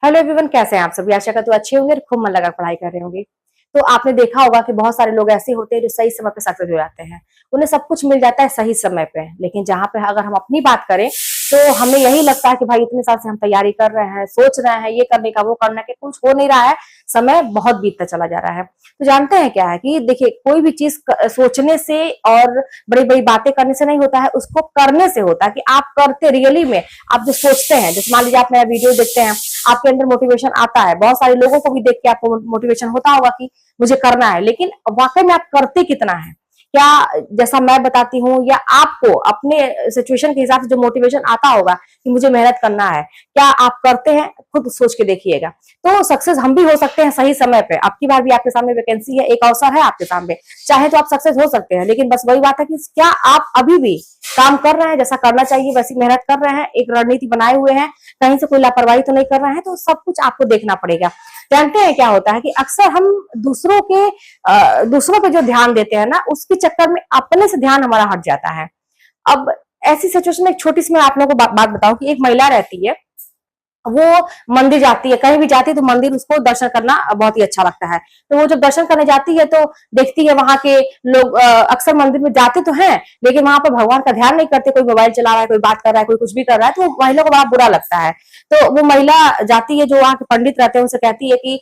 Hello everyone, कैसे हैं आप सभी। आशा करते अच्छे होंगे और खूब मन लगा पढ़ाई कर रहे होंगे। तो आपने देखा होगा कि बहुत सारे लोग ऐसे होते हैं जो सही समय पे सक्सेस हो जाते हैं। उन्हें सब कुछ मिल जाता है सही समय पे, लेकिन जहां पे अगर हम अपनी बात करें तो हमें यही लगता है कि भाई इतने साल से हम तैयारी कर रहे हैं, सोच रहे हैं ये करने का वो करने का, कुछ हो नहीं रहा है, समय बहुत बीतता चला जा रहा है। तो जानते हैं क्या है कि देखिए, कोई भी चीज सोचने से और बड़ी बड़ी बातें करने से नहीं होता है, उसको करने से होता है कि आप करते रियली में। आप जो सोचते हैं, जैसे मान लीजिए आप मेरा वीडियो देखते हैं, आपके अंदर मोटिवेशन आता है। बहुत सारे लोगों को भी देख के आपको मोटिवेशन होता होगा कि मुझे करना है, लेकिन वाकई में आप करते कितना है? क्या जैसा मैं बताती हूँ, या आपको अपने सिचुएशन के हिसाब से जो मोटिवेशन आता होगा कि मुझे मेहनत करना है, क्या आप करते हैं? खुद सोच के देखिएगा। तो सक्सेस हम भी हो सकते हैं सही समय पे। आपकी बार भी आपके सामने वैकेंसी है, एक अवसर है आपके सामने, चाहे तो आप सक्सेस हो सकते हैं। लेकिन बस वही बात है कि क्या आप अभी भी काम कर रहे हैं, जैसा करना चाहिए वैसी मेहनत कर रहे हैं, एक रणनीति बनाए हुए हैं, कहीं से कोई लापरवाही तो नहीं कर रहे हैं? तो सब कुछ आपको देखना पड़ेगा। जानते हैं क्या होता है कि अक्सर हम दूसरों पे जो ध्यान देते हैं ना, उसके चक्कर में अपने से ध्यान हमारा हट जाता है। अब ऐसी सिचुएशन में एक छोटी सी मैं आप लोगों को बात बताऊं कि एक महिला रहती है, वो मंदिर जाती है, कहीं भी जाती है तो मंदिर उसको दर्शन करना बहुत ही अच्छा लगता है। तो वो जब दर्शन करने जाती है तो देखती है वहां के लोग अक्सर मंदिर में जाते तो हैं, लेकिन वहां पर भगवान का ध्यान नहीं करते। कोई मोबाइल चला रहा है, कोई बात कर रहा है, कोई कुछ भी कर रहा है, तो वो महिला को बड़ा बुरा लगता है। तो वो महिला जाती है, जो वहां के पंडित रहते हैं, उनसे कहती है कि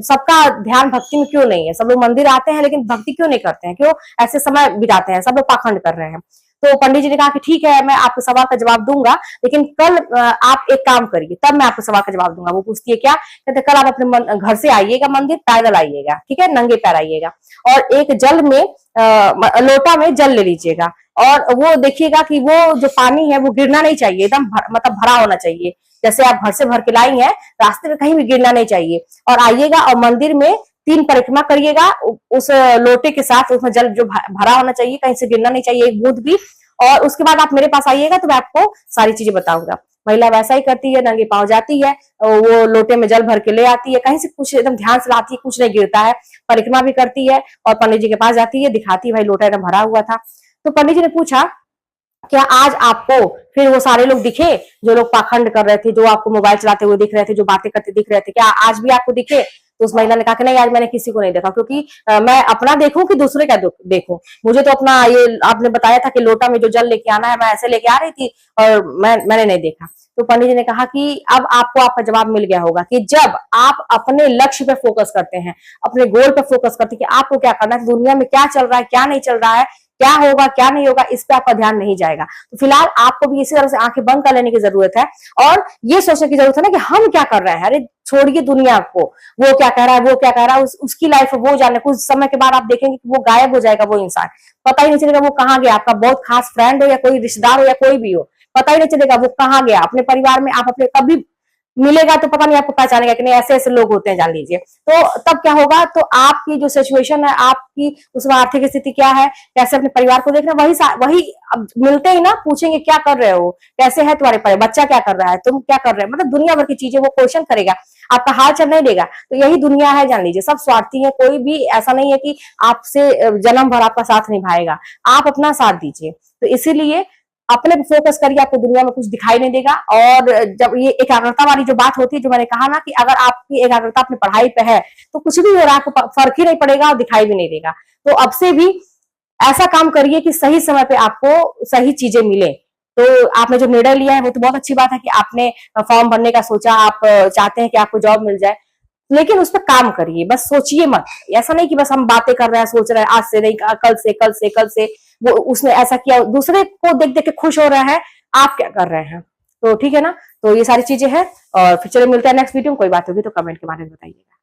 सबका ध्यान भक्ति में क्यों नहीं है? सब लोग मंदिर आते हैं लेकिन भक्ति क्यों नहीं करते हैं? क्यों ऐसे समय बिताते हैं? सब लोग पाखंड कर रहे हैं। तो पंडित जी ने कहा कि ठीक है, मैं आपके सवाल का जवाब दूंगा, लेकिन कल आप एक काम करिए, तब मैं आपको सवाल का जवाब दूंगा। वो पूछती है क्या? कहते कल आप अपने घर से आइएगा, मंदिर पैदल आइएगा, ठीक है, नंगे पैर आइएगा, और एक जल में लोटा में जल ले लीजिएगा, और वो देखिएगा कि वो जो पानी है वो गिरना नहीं चाहिए, एकदम मतलब भरा होना चाहिए। जैसे आप घर से भर के लाई हैं, रास्ते में कहीं भी गिरना नहीं चाहिए। और आइएगा और मंदिर में 3 परिक्रमा करिएगा उस लोटे के साथ, उसमें जल जो भरा होना चाहिए, कहीं से गिरना नहीं चाहिए एक बूंद भी। और उसके बाद आप मेरे पास आइएगा तो मैं आपको सारी चीजें बताऊंगा। महिला वैसा ही करती है, नंगे पांव जाती है, वो लोटे में जल भर के ले आती है, कहीं से कुछ एकदम ध्यान से लाती है, कुछ नहीं गिरता है। परिक्रमा भी करती है और पंडित जी के पास जाती है, दिखाती है भाई लोटा एकदम भरा हुआ था। तो पंडित जी ने पूछा, क्या आज आपको फिर वो सारे लोग दिखे जो लोग पाखंड कर रहे थे, जो आपको मोबाइल चलाते हुए दिख रहे थे, जो बातें करते दिख रहे थे, क्या आज भी आपको दिखे? तो उस महिला ने कहा कि नहीं, आज मैंने किसी को नहीं देखा, क्योंकि मैं अपना देखूं कि दूसरे का देखूं। मुझे तो अपना, ये आपने बताया था कि लोटा में जो जल लेके आना है, मैं ऐसे लेके आ रही थी और मैंने नहीं देखा। तो पंडित जी ने कहा कि अब आपको आपका जवाब मिल गया होगा कि जब आप अपने लक्ष्य पे फोकस करते हैं, अपने गोल पे फोकस करते हैं कि आपको क्या करना है, दुनिया में क्या चल रहा है, क्या नहीं चल रहा है, क्या होगा क्या नहीं होगा, इस पे आपका ध्यान नहीं जाएगा। तो फिलहाल आपको भी इसी तरह से आंखें बंद कर लेने की जरूरत है, और ये सोचने की जरूरत है ना कि हम क्या कर रहे हैं। अरे छोड़िए दुनिया को, वो क्या कह रहा है, वो क्या कह रहा है, उसकी लाइफ वो जाने। कुछ समय के बाद आप देखेंगे कि वो गायब हो जाएगा, वो इंसान, पता ही नहीं चलेगा वो कहाँ गया। आपका बहुत खास फ्रेंड हो या कोई रिश्तेदार हो या कोई भी हो, पता ही नहीं चलेगा वो कहाँ गया। अपने परिवार में आप अपने कभी मिलेगा तो पता नहीं आपको पहचानेगा कि नहीं, ऐसे ऐसे लोग होते हैं, जान लीजिए। तो तब क्या होगा? तो आपकी जो सिचुएशन है, आपकी उसमें आर्थिक स्थिति क्या है, कैसे अपने परिवार को देखना, वही अब मिलते ही ना पूछेंगे क्या कर रहे हो, कैसे है तुम्हारे परिवार, बच्चा क्या कर रहा है, तुम क्या कर रहे हो, मतलब दुनिया भर की चीजें वो क्वेश्चन करेगा, आपका हाल चाल नहीं देगा। तो यही दुनिया है, जान लीजिए। सब स्वार्थी है, कोई भी ऐसा नहीं है कि आपसे जन्म भर आपका साथ निभाएगा। आप अपना साथ दीजिए। तो इसीलिए अपने पे फोकस करिए, आपको दुनिया में कुछ दिखाई नहीं देगा। और जब ये एकाग्रता वाली जो बात होती है, जो मैंने कहा ना कि अगर आपकी एकाग्रता अपनी पढ़ाई पे है तो कुछ भी हो रहा है आपको फर्क ही नहीं पड़ेगा और दिखाई भी नहीं देगा। तो अब से भी ऐसा काम करिए कि सही समय पे आपको सही चीजें मिले। तो आपने जो निर्णय लिया है वो तो बहुत अच्छी बात है कि आपने फॉर्म भरने का सोचा, आप चाहते हैं कि आपको जॉब मिल जाए, लेकिन उस पर काम करिए, बस सोचिए मत। ऐसा नहीं कि बस हम बातें कर रहे हैं, सोच रहे हैं, आज से नहीं, कल से, कल से, कल से। वो उसने ऐसा किया, दूसरे को देख देख के खुश हो रहे हैं, आप क्या कर रहे हैं? तो ठीक है ना। तो ये सारी चीजें हैं, और फिर चलो मिलते हैं नेक्स्ट वीडियो में। कोई बात होगी तो कमेंट के माध्यम से बताइएगा।